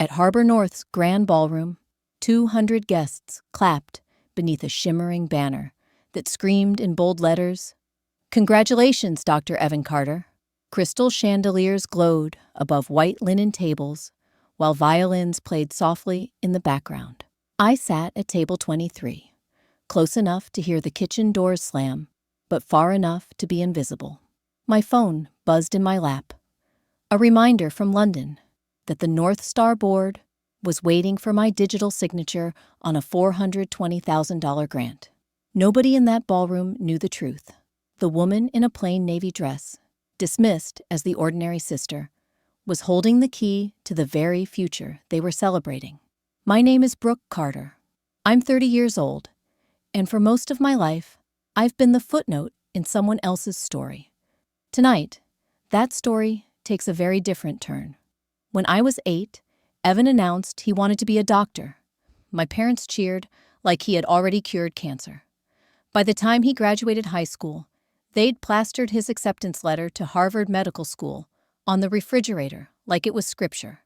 At Harbor North's Grand Ballroom, 200 guests clapped beneath a shimmering banner that screamed in bold letters, "Congratulations, Dr. Evan Carter." Crystal chandeliers glowed above white linen tables, while violins played softly in the background. I sat at table 23, close enough to hear the kitchen doors slam, but far enough to be invisible. My phone buzzed in my lap, a reminder from London that the North Star board was waiting for my digital signature on a $420,000 grant. Nobody in that ballroom knew the truth. The woman in a plain navy dress, dismissed as the ordinary sister, was holding the key to the very future they were celebrating. My name is Brooke Carter. I'm 30 years old, and for most of my life, I've been the footnote in someone else's story. Tonight, that story takes a very different turn. When I was 8, Evan announced he wanted to be a doctor. My parents cheered like he had already cured cancer. By the time he graduated high school, they'd plastered his acceptance letter to Harvard Medical School on the refrigerator like it was scripture.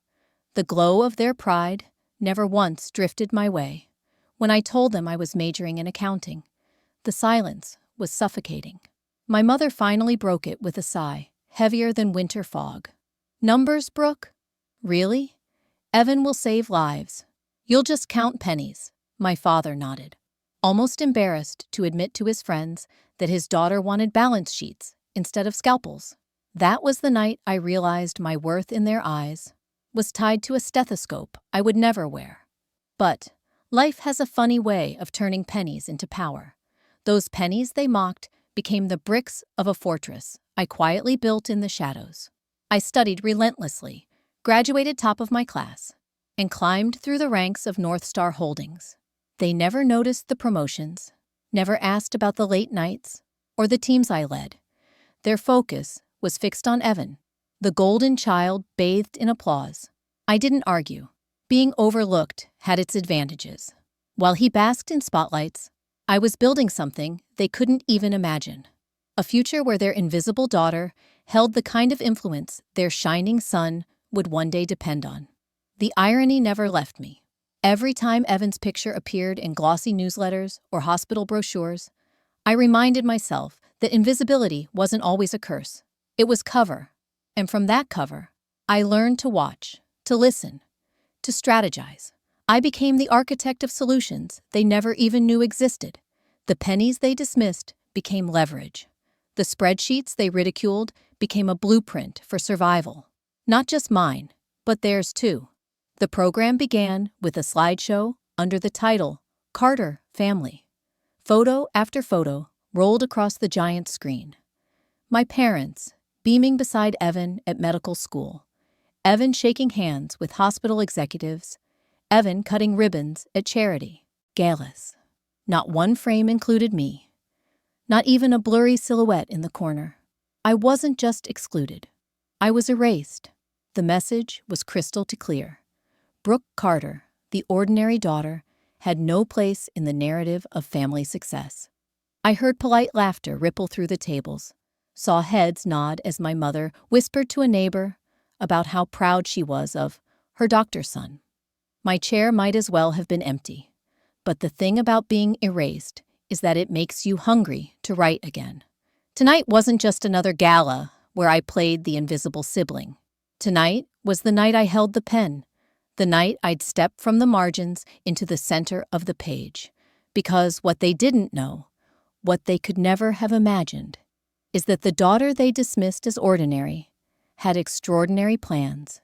The glow of their pride never once drifted my way. When I told them I was majoring in accounting, the silence was suffocating. My mother finally broke it with a sigh, heavier than winter fog. "Numbers, Brooke? Really? Evan will save lives. You'll just count pennies." My father nodded, almost embarrassed to admit to his friends that his daughter wanted balance sheets instead of scalpels. That was the night I realized my worth in their eyes was tied to a stethoscope I would never wear. But life has a funny way of turning pennies into power. Those pennies they mocked became the bricks of a fortress I quietly built in the shadows. I studied relentlessly, graduated top of my class, and climbed through the ranks of North Star Holdings. They never noticed the promotions, never asked about the late nights or the teams I led. Their focus was fixed on Evan, the golden child bathed in applause. I didn't argue. Being overlooked had its advantages. While he basked in spotlights, I was building something they couldn't even imagine. A future where their invisible daughter held the kind of influence their shining sun would one day depend on. The irony never left me. Every time Evan's picture appeared in glossy newsletters or hospital brochures, I reminded myself that invisibility wasn't always a curse. It was cover. And from that cover, I learned to watch, to listen, to strategize. I became the architect of solutions they never even knew existed. The pennies they dismissed became leverage. The spreadsheets they ridiculed became a blueprint for survival. Not just mine, but theirs too. The program began with a slideshow under the title, Carter Family. Photo after photo rolled across the giant screen. My parents, beaming beside Evan at medical school. Evan shaking hands with hospital executives. Evan cutting ribbons at charity galas. Not one frame included me. Not even a blurry silhouette in the corner. I wasn't just excluded. I was erased. The message was crystal clear. Brooke Carter, the ordinary daughter, had no place in the narrative of family success. I heard polite laughter ripple through the tables, saw heads nod as my mother whispered to a neighbor about how proud she was of her doctor's son. My chair might as well have been empty, but the thing about being erased is that it makes you hungry to write again. Tonight wasn't just another gala where I played the invisible sibling. Tonight was the night I held the pen, the night I'd step from the margins into the center of the page. Because what they didn't know, what they could never have imagined, is that the daughter they dismissed as ordinary had extraordinary plans,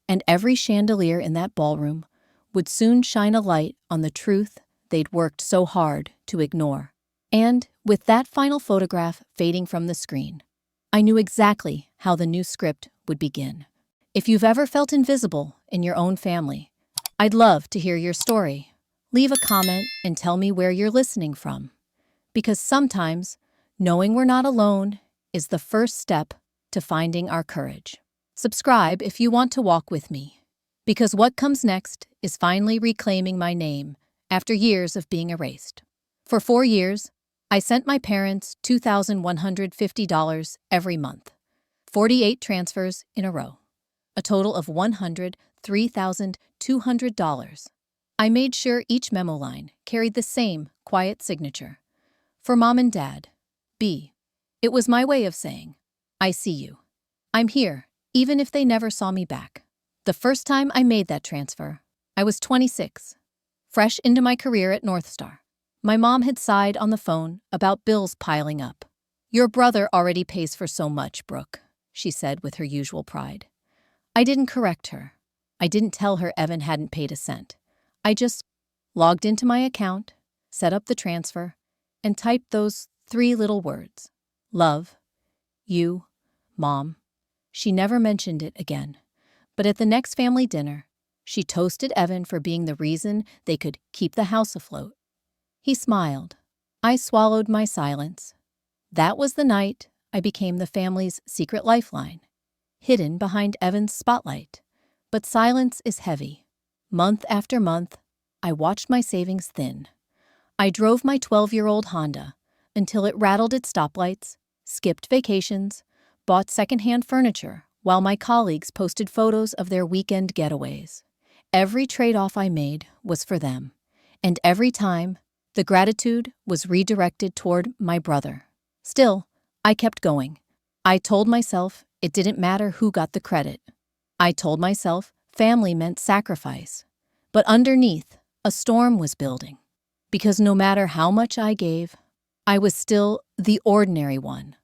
and every chandelier in that ballroom would soon shine a light on the truth they'd worked so hard to ignore. And with that final photograph fading from the screen, I knew exactly how the new script would begin. If you've ever felt invisible in your own family, I'd love to hear your story. Leave a comment and tell me where you're listening from. Because sometimes, knowing we're not alone is the first step to finding our courage. Subscribe if you want to walk with me. Because what comes next is finally reclaiming my name after years of being erased. For 4 years, I sent my parents $2,150 every month, 48 transfers in a row. a total of $103,200. I made sure each memo line carried the same quiet signature. For Mom and Dad, B. It was my way of saying, I see you. I'm here, even if they never saw me back. The first time I made that transfer, I was 26, fresh into my career at North Star. My mom had sighed on the phone about bills piling up. Your brother already pays for so much, Brooke, she said with her usual pride. I didn't correct her. I didn't tell her Evan hadn't paid a cent. I just logged into my account, set up the transfer, and typed those 3 little words. Love. You. Mom. She never mentioned it again. But at the next family dinner, she toasted Evan for being the reason they could keep the house afloat. He smiled. I swallowed my silence. That was the night I became the family's secret lifeline, hidden behind Evan's spotlight. But silence is heavy. Month after month, I watched my savings thin. I drove my 12-year-old Honda until it rattled its stoplights, skipped vacations, bought secondhand furniture, while my colleagues posted photos of their weekend getaways. Every trade-off I made was for them, and every time, the gratitude was redirected toward my brother. Still, I kept going. I told myself it didn't matter who got the credit. I told myself family meant sacrifice. But underneath, a storm was building. Because no matter how much I gave, I was still the ordinary one,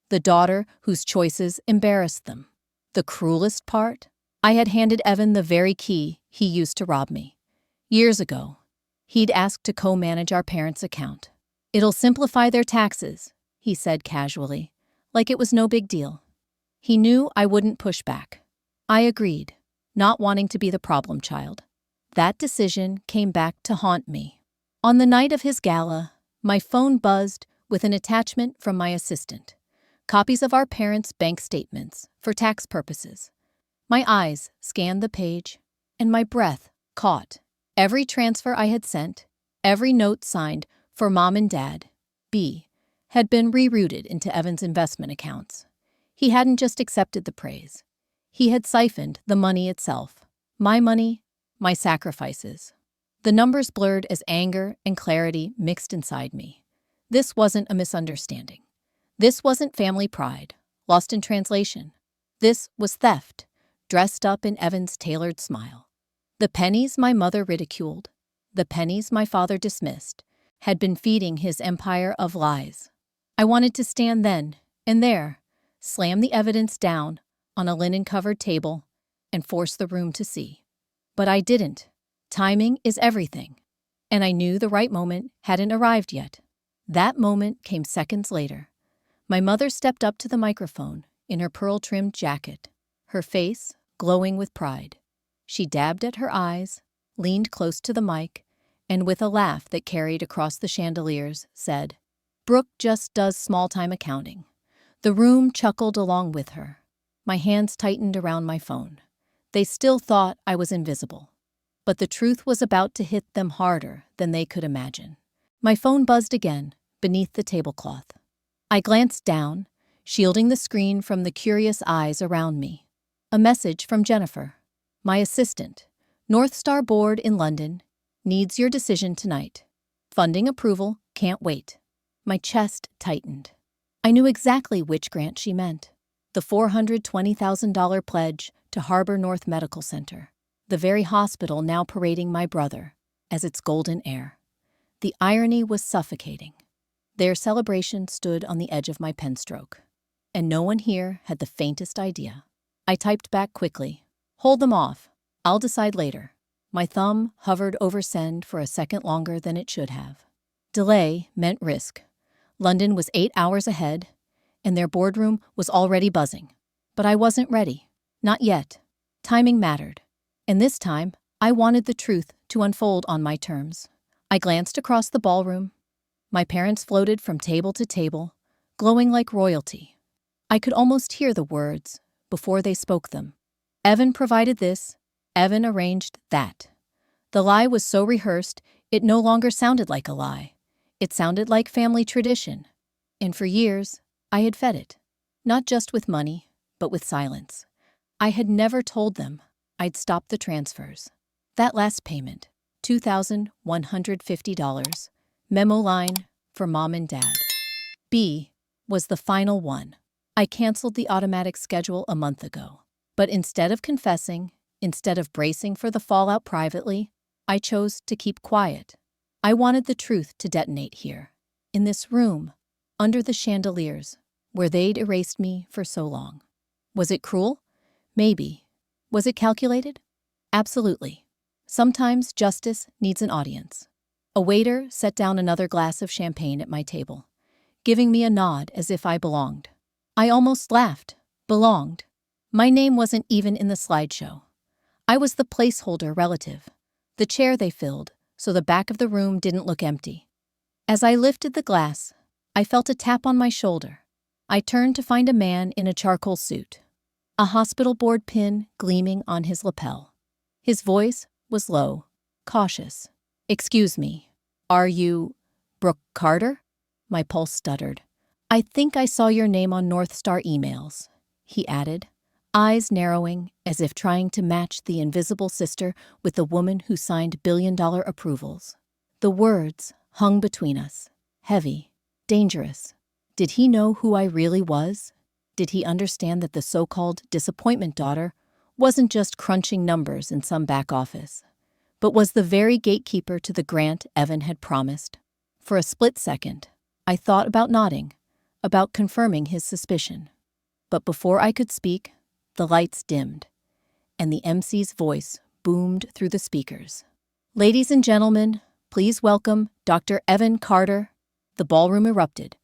the daughter whose choices embarrassed them. The cruelest part? I had handed Evan the very key he used to rob me. Years ago, he'd asked to co-manage our parents' account. It'll simplify their taxes, he said casually, like it was no big deal. He knew I wouldn't push back. I agreed, not wanting to be the problem child. That decision came back to haunt me. On the night of his gala, my phone buzzed with an attachment from my assistant. Copies of our parents' bank statements for tax purposes. My eyes scanned the page, and my breath caught. Every transfer I had sent, every note signed for Mom and Dad, B, had been rerouted into Evan's investment accounts. He hadn't just accepted the praise. He had siphoned the money itself. My money, my sacrifices. The numbers blurred as anger and clarity mixed inside me. This wasn't a misunderstanding. This wasn't family pride, lost in translation. This was theft, dressed up in Evan's tailored smile. The pennies my mother ridiculed, the pennies my father dismissed, had been feeding his empire of lies. I wanted to stand then and there, slam the evidence down on a linen-covered table, and force the room to see. But I didn't. Timing is everything. And I knew the right moment hadn't arrived yet. That moment came seconds later. My mother stepped up to the microphone in her pearl-trimmed jacket, her face glowing with pride. She dabbed at her eyes, leaned close to the mic, and with a laugh that carried across the chandeliers, said, "Brooke just does small-time accounting." The room chuckled along with her. My hands tightened around my phone. They still thought I was invisible. But the truth was about to hit them harder than they could imagine. My phone buzzed again, beneath the tablecloth. I glanced down, shielding the screen from the curious eyes around me. A message from Jennifer, my assistant. North Star Board in London needs your decision tonight. Funding approval can't wait. My chest tightened. I knew exactly which grant she meant. The $420,000 pledge to Harbor North Medical Center, the very hospital now parading my brother as its golden heir. The irony was suffocating. Their celebration stood on the edge of my pen stroke, and no one here had the faintest idea. I typed back quickly, "Hold them off. I'll decide later." My thumb hovered over send for a second longer than it should have. Delay meant risk. London was 8 hours ahead, and their boardroom was already buzzing. But I wasn't ready. Not yet. Timing mattered. And this time, I wanted the truth to unfold on my terms. I glanced across the ballroom. My parents floated from table to table, glowing like royalty. I could almost hear the words before they spoke them. Evan provided this. Evan arranged that. The lie was so rehearsed, it no longer sounded like a lie. It sounded like family tradition. And for years, I had fed it. Not just with money, but with silence. I had never told them I'd stopped the transfers. That last payment, $2,150, memo line for mom and dad. B was the final one. I canceled the automatic schedule a month ago. But instead of confessing, instead of bracing for the fallout privately, I chose to keep quiet. I wanted the truth to detonate here, in this room, under the chandeliers, where they'd erased me for so long. Was it cruel? Maybe. Was it calculated? Absolutely. Sometimes justice needs an audience. A waiter set down another glass of champagne at my table, giving me a nod as if I belonged. I almost laughed. Belonged. My name wasn't even in the slideshow. I was the placeholder relative, the chair they filled, so the back of the room didn't look empty. As I lifted the glass, I felt a tap on my shoulder. I turned to find a man in a charcoal suit, a hospital board pin gleaming on his lapel. His voice was low, cautious. "Excuse me, are you Brooke Carter?" My pulse stuttered. "I think I saw your name on North Star emails," he added, eyes narrowing as if trying to match the invisible sister with the woman who signed billion-dollar approvals. The words hung between us, heavy, dangerous. Did he know who I really was? Did he understand that the so-called disappointment daughter wasn't just crunching numbers in some back office, but was the very gatekeeper to the grant Evan had promised? For a split second, I thought about nodding, about confirming his suspicion. But before I could speak, the lights dimmed, and the MC's voice boomed through the speakers. "Ladies and gentlemen, please welcome Dr. Evan Carter." The ballroom erupted.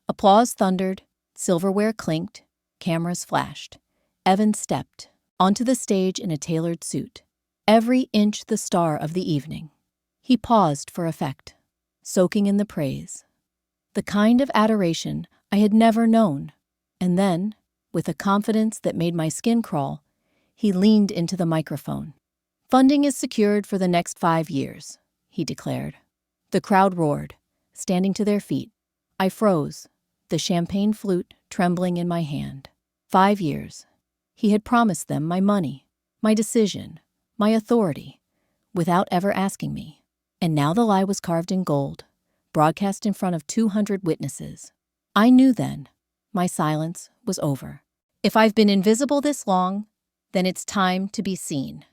Applause thundered, silverware clinked, cameras flashed. Evan stepped onto the stage in a tailored suit, every inch the star of the evening. He paused for effect, soaking in the praise, the kind of adoration I had never known. And then, with a confidence that made my skin crawl, he leaned into the microphone. "Funding is secured for the next 5 years," he declared. The crowd roared, standing to their feet. I froze, the champagne flute trembling in my hand. 5 years. He had promised them my money, my decision, my authority, without ever asking me. And now the lie was carved in gold, broadcast in front of 200 witnesses. I knew then. My silence was over. If I've been invisible this long, then it's time to be seen.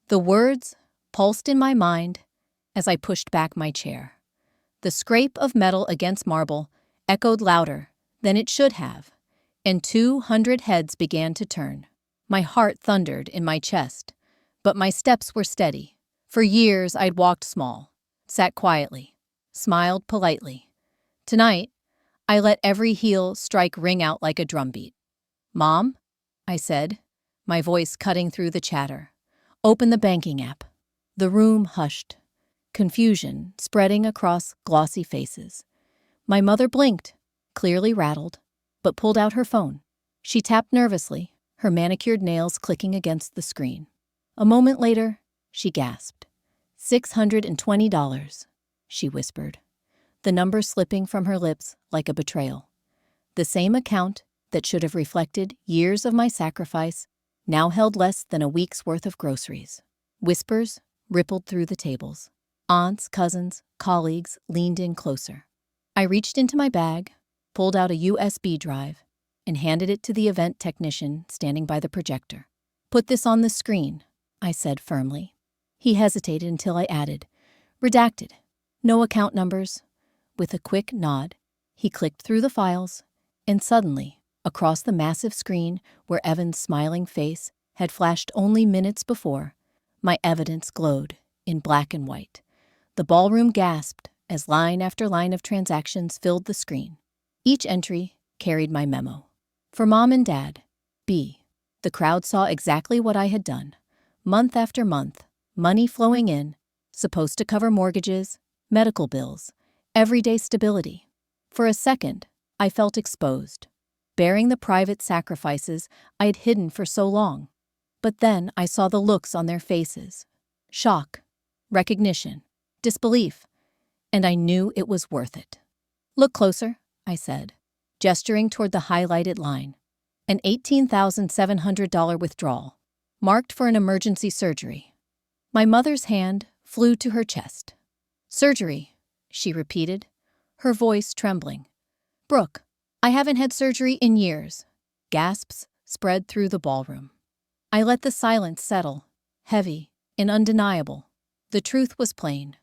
The words pulsed in my mind as I pushed back my chair. The scrape of metal against marble echoed louder than it should have, and 200 heads began to turn. My heart thundered in my chest, but my steps were steady. For years I'd walked small, sat quietly, smiled politely. Tonight, I let every heel strike ring out like a drumbeat. "Mom," I said, my voice cutting through the chatter. "Open the banking app." The room hushed, confusion spreading across glossy faces. My mother blinked, clearly rattled, but pulled out her phone. She tapped nervously, her manicured nails clicking against the screen. A moment later, she gasped. $620, she whispered, the number slipping from her lips like a betrayal. The same account that should have reflected years of my sacrifice now held less than a week's worth of groceries. Whispers rippled through the tables. Aunts, cousins, colleagues leaned in closer. I reached into my bag, pulled out a USB drive, and handed it to the event technician standing by the projector. "Put this on the screen," I said firmly. He hesitated until I added, "Redacted. No account numbers." With a quick nod, he clicked through the files, and suddenly, across the massive screen where Evan's smiling face had flashed only minutes before, my evidence glowed in black and white. The ballroom gasped as line after line of transactions filled the screen. Each entry carried my memo. For Mom and Dad, B. The crowd saw exactly what I had done. Month after month, money flowing in, supposed to cover mortgages, medical bills, everyday stability. For a second, I felt exposed, bearing the private sacrifices I had hidden for so long. But then I saw the looks on their faces. Shock, recognition, disbelief, and I knew it was worth it. "Look closer," I said, gesturing toward the highlighted line. An $18,700 withdrawal, marked for an emergency surgery. My mother's hand flew to her chest. Surgery, she repeated, her voice trembling. Brooke, I haven't had surgery in years. Gasps spread through the ballroom. I let the silence settle, heavy and undeniable. The truth was plain.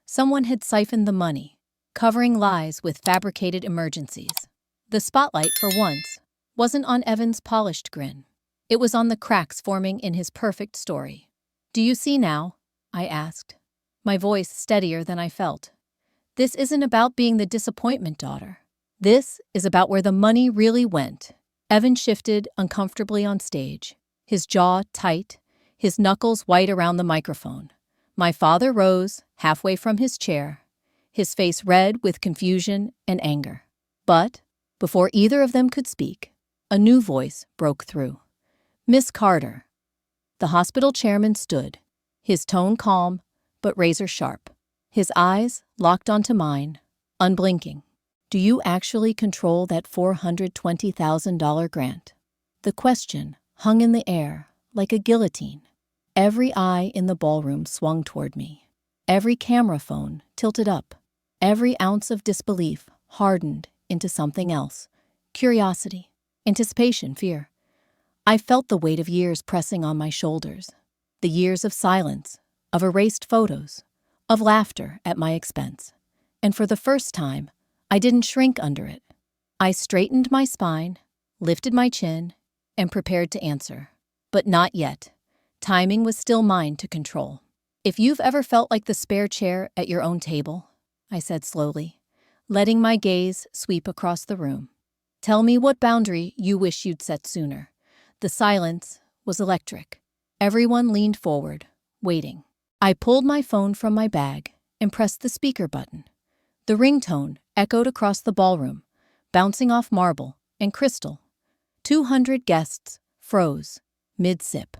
Someone had siphoned the money, covering lies with fabricated emergencies. The spotlight, for once, wasn't on Evan's polished grin. It was on the cracks forming in his perfect story. Do you see now? I asked, my voice steadier than I felt. This isn't about being the disappointment daughter. This is about where the money really went. Evan shifted uncomfortably on stage, his jaw tight, his knuckles white around the microphone. My father rose, halfway from his chair, his face red with confusion and anger. But, before either of them could speak, a new voice broke through. Miss Carter. The hospital chairman stood, his tone calm but razor-sharp, his eyes locked onto mine, unblinking. Do you actually control that $420,000 grant? The question hung in the air like a guillotine. Every eye in the ballroom swung toward me. Every camera phone tilted up. Every ounce of disbelief hardened into something else. Curiosity, anticipation, fear. I felt the weight of years pressing on my shoulders. The years of silence, of erased photos, of laughter at my expense. And for the first time, I didn't shrink under it. I straightened my spine, lifted my chin, and prepared to answer. But not yet. Timing was still mine to control. If you've ever felt like the spare chair at your own table, I said slowly, letting my gaze sweep across the room. Tell me what boundary you wish you'd set sooner. The silence was electric. Everyone leaned forward, waiting. I pulled my phone from my bag and pressed the speaker button. The ringtone echoed across the ballroom, bouncing off marble and crystal. 200 guests froze, mid-sip.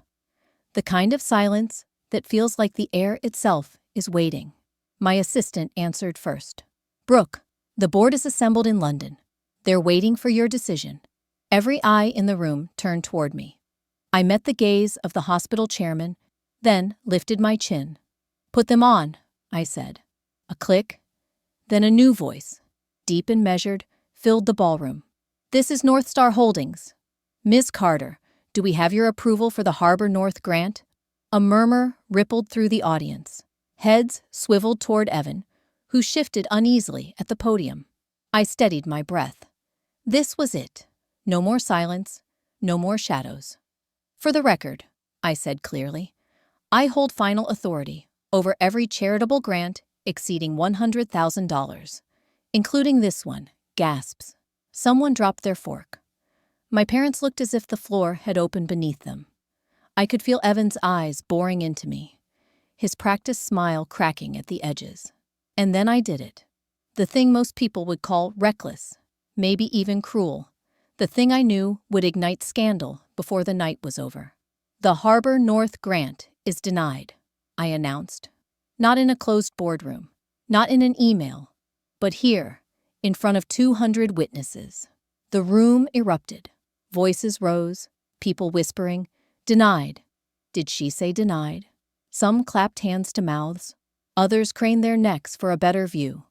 The kind of silence that feels like the air itself is waiting. My assistant answered first. Brooke, the board is assembled in London. They're waiting for your decision. Every eye in the room turned toward me. I met the gaze of the hospital chairman, then lifted my chin. Put them on, I said. A click, then a new voice, deep and measured, filled the ballroom. This is North Star Holdings. Ms. Carter, do we have your approval for the Harbor North grant? A murmur rippled through the audience. Heads swiveled toward Evan, who shifted uneasily at the podium. I steadied my breath. This was it. No more silence, no more shadows. For the record, I said clearly, I hold final authority over every charitable grant exceeding $100,000, including this one. Gasps. Someone dropped their fork. My parents looked as if the floor had opened beneath them. I could feel Evan's eyes boring into me, his practiced smile cracking at the edges. And then I did it. The thing most people would call reckless, maybe even cruel. The thing I knew would ignite scandal before the night was over. The Harbor North grant is denied, I announced. Not in a closed boardroom, not in an email, but here, in front of 200 witnesses. The room erupted. Voices rose, people whispering, denied. Did she say denied? Some clapped hands to mouths. Others craned their necks for a better view.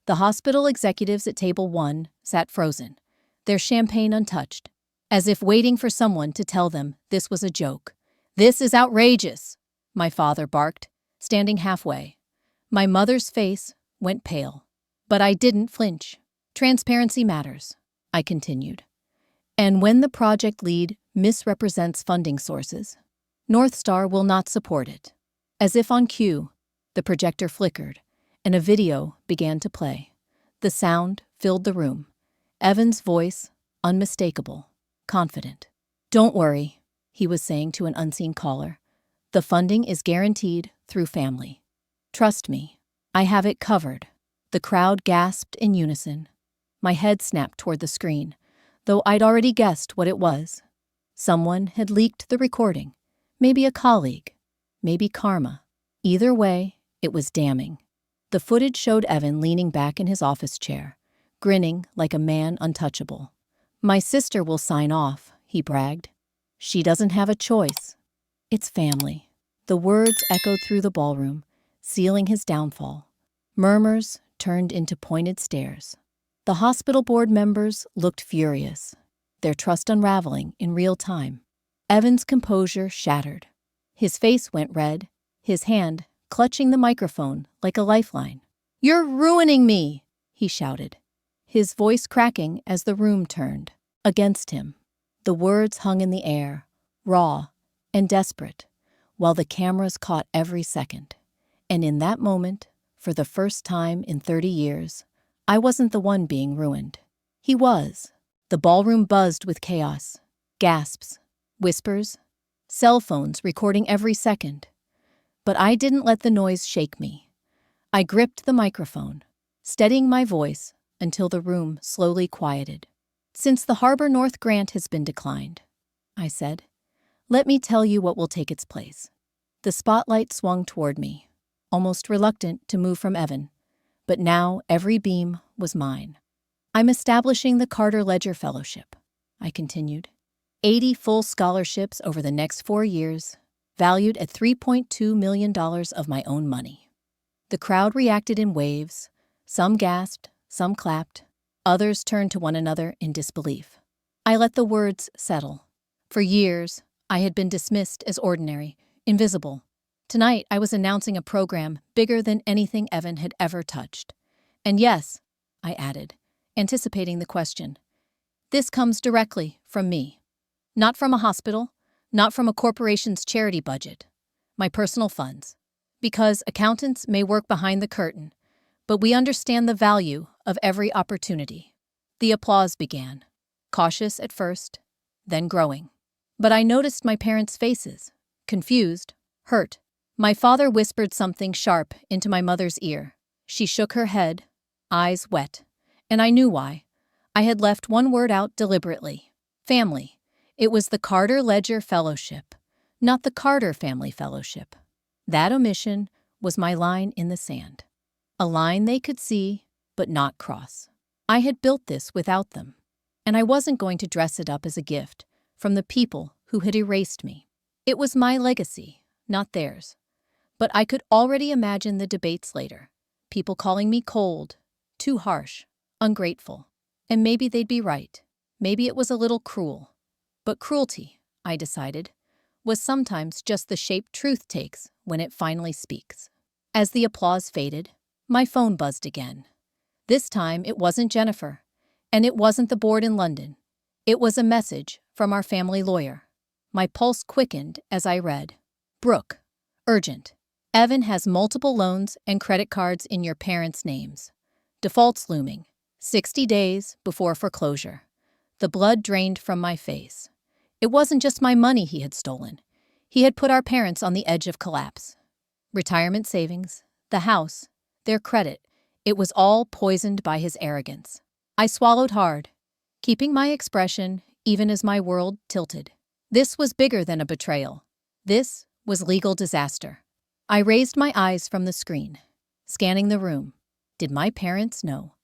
The hospital executives at table 1 sat frozen, their champagne untouched, as if waiting for someone to tell them this was a joke. This is outrageous, my father barked, standing halfway. My mother's face went pale, but I didn't flinch. Transparency matters, I continued. And when the project lead misrepresents funding sources, North Star will not support it. As if on cue, the projector flickered, and a video began to play. The sound filled the room. Evan's voice, unmistakable, confident. Don't worry, he was saying to an unseen caller. The funding is guaranteed through family. Trust me, I have it covered. The crowd gasped in unison. My head snapped toward the screen, though I'd already guessed what it was. Someone had leaked the recording. Maybe a colleague. Maybe karma. Either way, it was damning. The footage showed Evan leaning back in his office chair, grinning like a man untouchable. My sister will sign off, he bragged. She doesn't have a choice. It's family. The words echoed through the ballroom, sealing his downfall. Murmurs turned into pointed stares. The hospital board members looked furious, their trust unraveling in real time. Evan's composure shattered. His face went red, his hand clutching the microphone like a lifeline. "You're ruining me!" he shouted, his voice cracking as the room turned against him. The words hung in the air, raw and desperate, while the cameras caught every second. And in that moment, for the first time in 30 years, I wasn't the one being ruined. He was. The ballroom buzzed with chaos, gasps, whispers, cell phones recording every second. But I didn't let the noise shake me. I gripped the microphone, steadying my voice until the room slowly quieted. "Since the Harbor North grant has been declined," I said, "let me tell you what will take its place." The spotlight swung toward me, almost reluctant to move from Evan, but now every beam was mine. "I'm establishing the Carter Ledger Fellowship," I continued. 80 full scholarships over the next 4 years, valued at $3.2 million of my own money. The crowd reacted in waves. Some gasped, some clapped. Others turned to one another in disbelief. I let the words settle. For years, I had been dismissed as ordinary, invisible. Tonight, I was announcing a program bigger than anything Evan had ever touched. And yes, I added, anticipating the question, this comes directly from me. Not from a hospital, not from a corporation's charity budget. My personal funds. Because accountants may work behind the curtain, but we understand the value of every opportunity. The applause began, cautious at first, then growing. But I noticed my parents' faces, confused, hurt. My father whispered something sharp into my mother's ear. She shook her head, eyes wet, and I knew why. I had left one word out deliberately. Family. It was the Carter Ledger Fellowship, not the Carter Family Fellowship. That omission was my line in the sand. A line they could see, but not cross. I had built this without them, and I wasn't going to dress it up as a gift from the people who had erased me. It was my legacy, not theirs. But I could already imagine the debates later, people calling me cold, too harsh, ungrateful. And maybe they'd be right. Maybe it was a little cruel. But cruelty, I decided, was sometimes just the shape truth takes when it finally speaks. As the applause faded, my phone buzzed again. This time it wasn't Jennifer, and it wasn't the board in London. It was a message from our family lawyer. My pulse quickened as I read. "Brooke, urgent. Evan has multiple loans and credit cards in your parents' names. Defaults looming. 60 days before foreclosure." The blood drained from my face. It wasn't just my money he had stolen. He had put our parents on the edge of collapse. Retirement savings, the house, their credit, it was all poisoned by his arrogance. I swallowed hard, keeping my expression even as my world tilted. This was bigger than a betrayal. This was legal disaster. I raised my eyes from the screen, scanning the room. Did my parents know?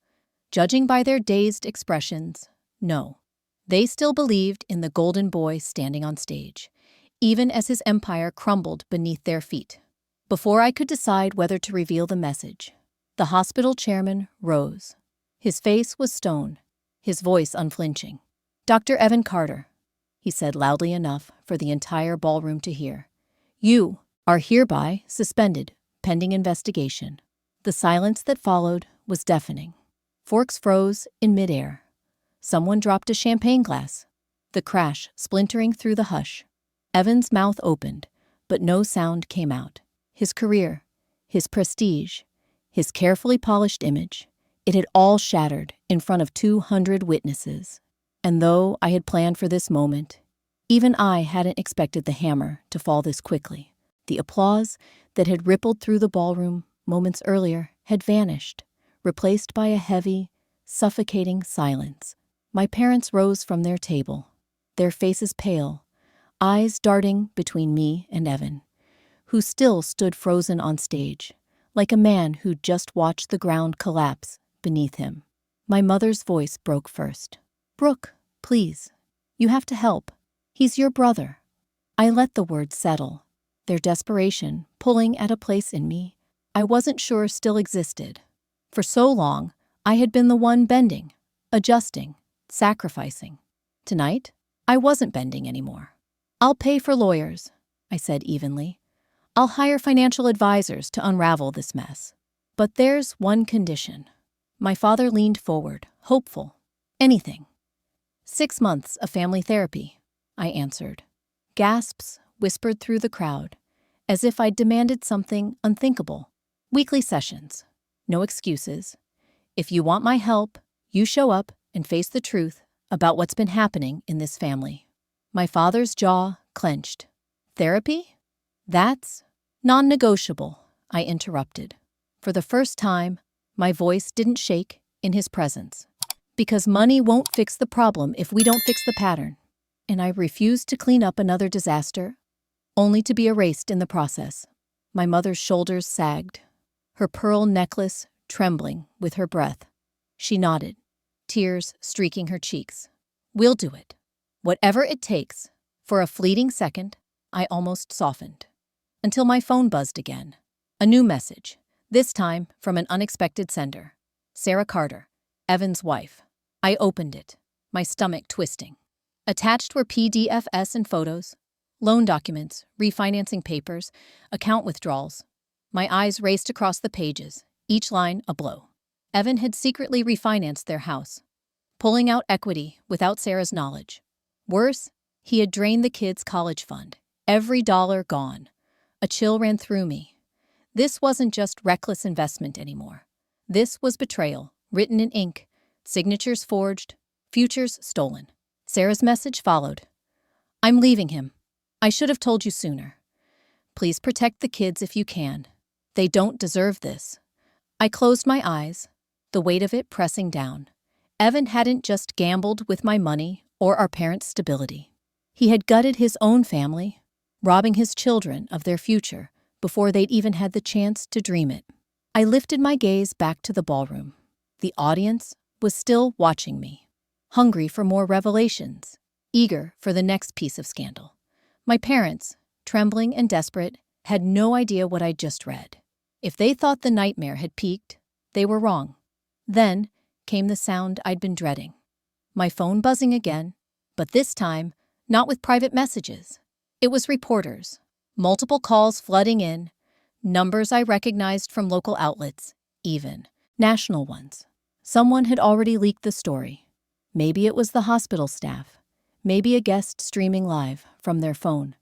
Judging by their dazed expressions, no. They still believed in the golden boy standing on stage, even as his empire crumbled beneath their feet. Before I could decide whether to reveal the message, the hospital chairman rose. His face was stone, his voice unflinching. "Dr. Evan Carter," he said loudly enough for the entire ballroom to hear, "you are hereby suspended pending investigation." The silence that followed was deafening. Forks froze in midair. Someone dropped a champagne glass, the crash splintering through the hush. Evan's mouth opened, but no sound came out. His career, his prestige, his carefully polished image, it had all shattered in front of 200 witnesses. And though I had planned for this moment, even I hadn't expected the hammer to fall this quickly. The applause that had rippled through the ballroom moments earlier had vanished, replaced by a heavy, suffocating silence. My parents rose from their table, their faces pale, eyes darting between me and Evan, who still stood frozen on stage, like a man who'd just watched the ground collapse beneath him. My mother's voice broke first. "Brooke, please, you have to help. He's your brother. I let the words settle, their desperation pulling at a place in me I wasn't sure still existed. For so long, I had been the one bending, adjusting, sacrificing. Tonight, I wasn't bending anymore. I'll pay for lawyers, I said evenly. I'll hire financial advisors to unravel this mess. But there's one condition. My father leaned forward, hopeful. Anything. 6 months of family therapy, I answered. Gasps whispered through the crowd, as if I'd demanded something unthinkable. Weekly sessions. No excuses. If you want my help, you show up and face the truth about what's been happening in this family. My father's jaw clenched. Therapy? That's non-negotiable, I interrupted. For the first time, my voice didn't shake in his presence. Because money won't fix the problem if we don't fix the pattern. And I refused to clean up another disaster, only to be erased in the process. My mother's shoulders sagged, her pearl necklace trembling with her breath. She nodded, tears streaking her cheeks. We'll do it. Whatever it takes. For a fleeting second, I almost softened. Until my phone buzzed again. A new message, this time from an unexpected sender. Sarah Carter, Evan's wife. I opened it, my stomach twisting. Attached were PDFs and photos, loan documents, refinancing papers, account withdrawals. My eyes raced across the pages, each line a blow. Evan had secretly refinanced their house, pulling out equity without Sarah's knowledge. Worse, he had drained the kids' college fund, every dollar gone. A chill ran through me. This wasn't just reckless investment anymore. This was betrayal, written in ink, signatures forged, futures stolen. Sarah's message followed. I'm leaving him. I should have told you sooner. Please protect the kids if you can. They don't deserve this. I closed my eyes, the weight of it pressing down. Evan hadn't just gambled with my money or our parents' stability. He had gutted his own family, robbing his children of their future before they'd even had the chance to dream it. I lifted my gaze back to the ballroom. The audience was still watching me, hungry for more revelations, eager for the next piece of scandal. My parents, trembling and desperate, had no idea what I'd just read. If they thought the nightmare had peaked, they were wrong. Then came the sound I'd been dreading. My phone buzzing again, but this time, not with private messages. It was reporters, multiple calls flooding in, numbers I recognized from local outlets, even national ones. Someone had already leaked the story. Maybe it was the hospital staff, maybe a guest streaming live from their phone.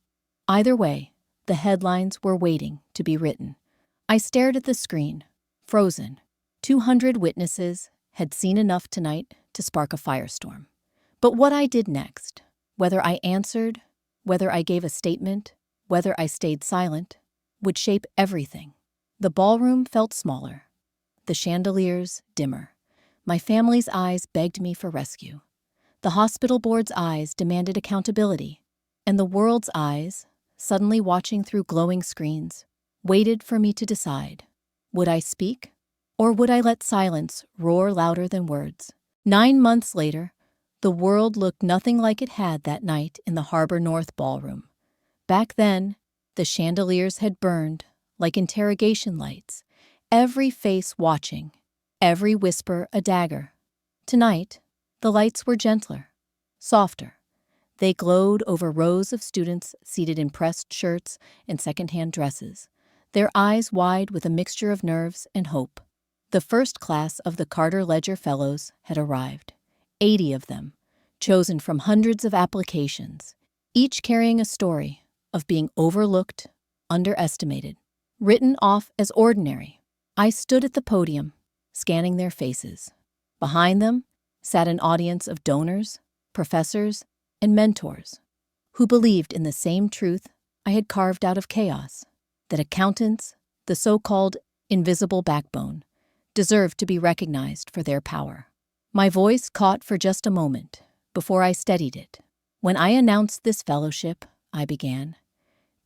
Either way, the headlines were waiting to be written. I stared at the screen, frozen. 200 witnesses had seen enough tonight to spark a firestorm. But what I did next, whether I answered, whether I gave a statement, whether I stayed silent, would shape everything. The ballroom felt smaller, the chandeliers dimmer. My family's eyes begged me for rescue. The hospital board's eyes demanded accountability, and the world's eyes, suddenly watching through glowing screens, waited for me to decide. Would I speak, or would I let silence roar louder than words? 9 months later, the world looked nothing like it had that night in the Harbor North ballroom. Back then, the chandeliers had burned like interrogation lights, every face watching, every whisper a dagger. Tonight, the lights were gentler, softer. They glowed over rows of students seated in pressed shirts and secondhand dresses, their eyes wide with a mixture of nerves and hope. The first class of the Carter Ledger Fellows had arrived, 80 of them, chosen from hundreds of applications, each carrying a story of being overlooked, underestimated, written off as ordinary. I stood at the podium, scanning their faces. Behind them sat an audience of donors, professors, and mentors who believed in the same truth I had carved out of chaos, that accountants, the so-called invisible backbone, deserved to be recognized for their power. My voice caught for just a moment before I steadied it. When I announced this fellowship, I began.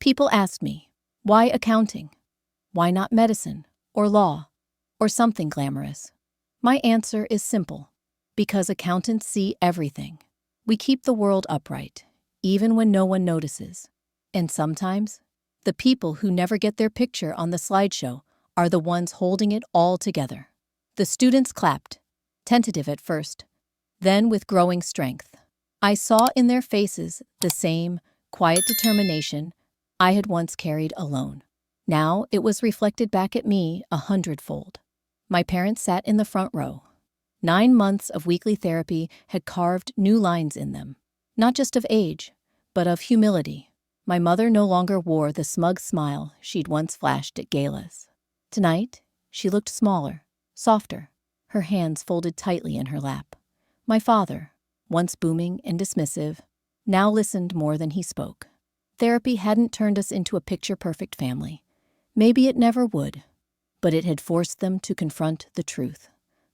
People asked me, why accounting? Why not medicine or law or something glamorous? My answer is simple. Because accountants see everything. We keep the world upright, even when no one notices. And sometimes, the people who never get their picture on the slideshow are the ones holding it all together. The students clapped, tentative at first, then with growing strength. I saw in their faces the same quiet determination I had once carried alone. Now it was reflected back at me 100-fold. My parents sat in the front row. 9 months of weekly therapy had carved new lines in them, not just of age, but of humility. My mother no longer wore the smug smile she'd once flashed at galas. Tonight, she looked smaller, softer, her hands folded tightly in her lap. My father, once booming and dismissive, now listened more than he spoke. Therapy hadn't turned us into a picture-perfect family. Maybe it never would, but it had forced them to confront the truth.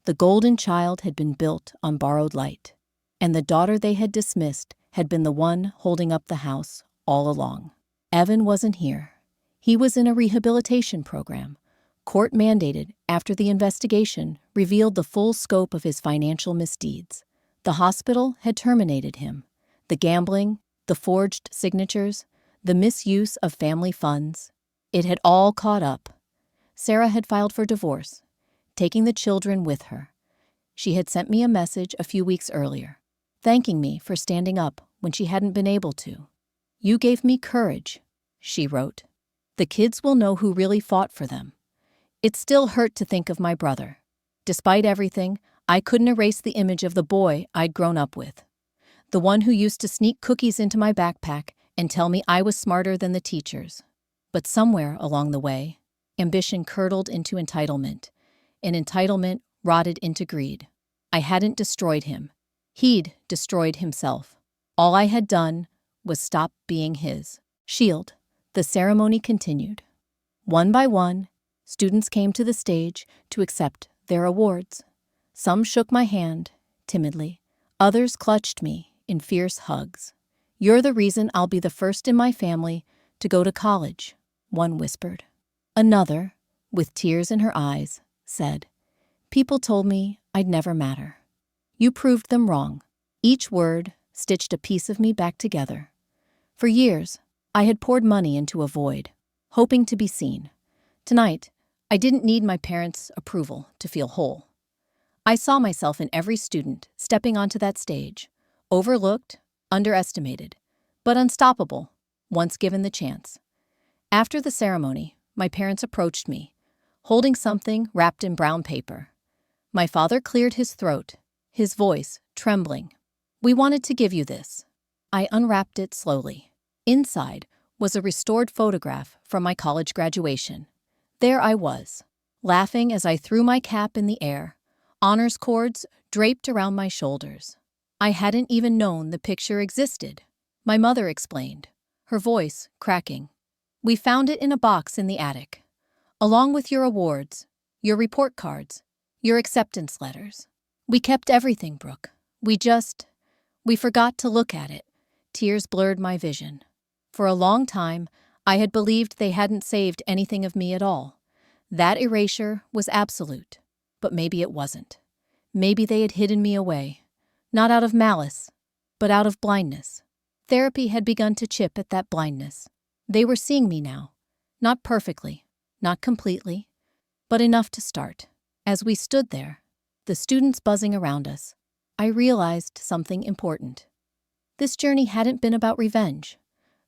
The golden child had been built on borrowed light, and the daughter they had dismissed had been the one holding up the house all along. Evan wasn't here. He was in a rehabilitation program, court-mandated after the investigation revealed the full scope of his financial misdeeds. The hospital had terminated him. The gambling, the forged signatures, the misuse of family funds. It had all caught up. Sarah had filed for divorce, taking the children with her. She had sent me a message a few weeks earlier, thanking me for standing up when she hadn't been able to. "You gave me courage," she wrote. "The kids will know who really fought for them." It still hurt to think of my brother. Despite everything, I couldn't erase the image of the boy I'd grown up with. The one who used to sneak cookies into my backpack and tell me I was smarter than the teachers. But somewhere along the way, ambition curdled into entitlement, and entitlement rotted into greed. I hadn't destroyed him. He'd destroyed himself. All I had done was stop being his shield. The ceremony continued. One by one, students came to the stage to accept their awards. Some shook my hand, timidly. Others clutched me in fierce hugs. "You're the reason I'll be the first in my family to go to college," one whispered. Another, with tears in her eyes, said, "People told me I'd never matter. You proved them wrong." Each word stitched a piece of me back together. For years, I had poured money into a void, hoping to be seen. Tonight, I didn't need my parents' approval to feel whole. I saw myself in every student stepping onto that stage, overlooked, underestimated, but unstoppable once given the chance. After the ceremony, my parents approached me, holding something wrapped in brown paper. My father cleared his throat, his voice trembling. "We wanted to give you this." I unwrapped it slowly. Inside was a restored photograph from my college graduation. There I was, laughing as I threw my cap in the air, honors cords draped around my shoulders. I hadn't even known the picture existed, my mother explained, her voice cracking. "We found it in a box in the attic, along with your awards, your report cards, your acceptance letters. We kept everything, Brooke. We forgot to look at it." Tears blurred my vision. For a long time, I had believed they hadn't saved anything of me at all. That erasure was absolute. But maybe it wasn't. Maybe they had hidden me away, not out of malice, but out of blindness. Therapy had begun to chip at that blindness. They were seeing me now, not perfectly, not completely, but enough to start. As we stood there, the students buzzing around us, I realized something important. This journey hadn't been about revenge,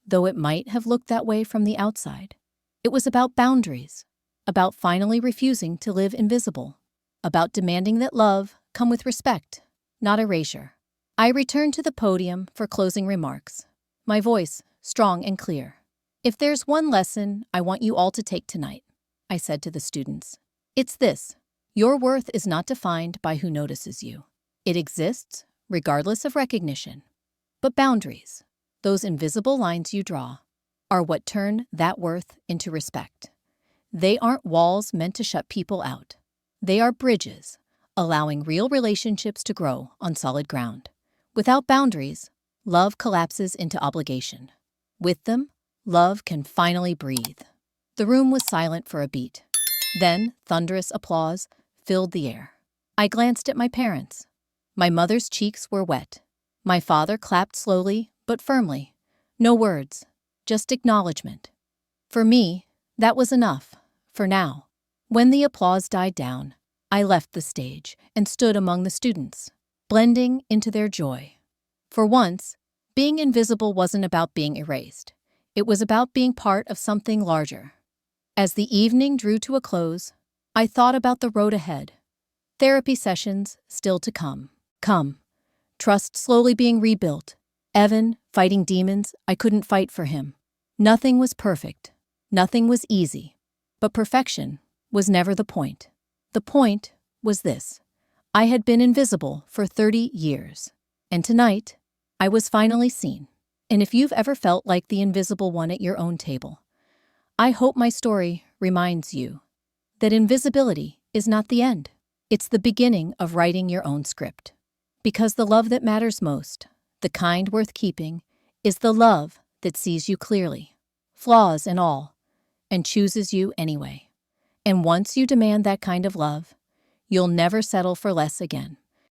though it might have looked that way from the outside. It was about boundaries, about finally refusing to live invisible, about demanding that love come with respect, not erasure. I returned to the podium for closing remarks, my voice strong and clear. "If there's one lesson I want you all to take tonight," I said to the students, "it's this. Your worth is not defined by who notices you. It exists regardless of recognition. But boundaries, those invisible lines you draw, are what turn that worth into respect. They aren't walls meant to shut people out. They are bridges, allowing real relationships to grow on solid ground. Without boundaries, love collapses into obligation. With them, love can finally breathe." The room was silent for a beat. Then thunderous applause filled the air. I glanced at my parents. My mother's cheeks were wet. My father clapped slowly but firmly, No words, just acknowledgement. For me, that was enough, for now. When the applause died down, I left the stage and stood among the students, blending into their joy. For once, being invisible wasn't about being erased. It was about being part of something larger. As the evening drew to a close, I thought about the road ahead. Therapy sessions still to come. Trust slowly being rebuilt. Evan fighting demons I couldn't fight for him. Nothing was perfect. Nothing was easy. But perfection was never the point. The point was this. I had been invisible for 30 years. And tonight, I was finally seen. And if you've ever felt like the invisible one at your own table, I hope my story reminds you that invisibility is not the end. It's the beginning of writing your own script. Because the love that matters most, the kind worth keeping, is the love that sees you clearly, flaws and all, and chooses you anyway. And once you demand that kind of love, you'll never settle for less again.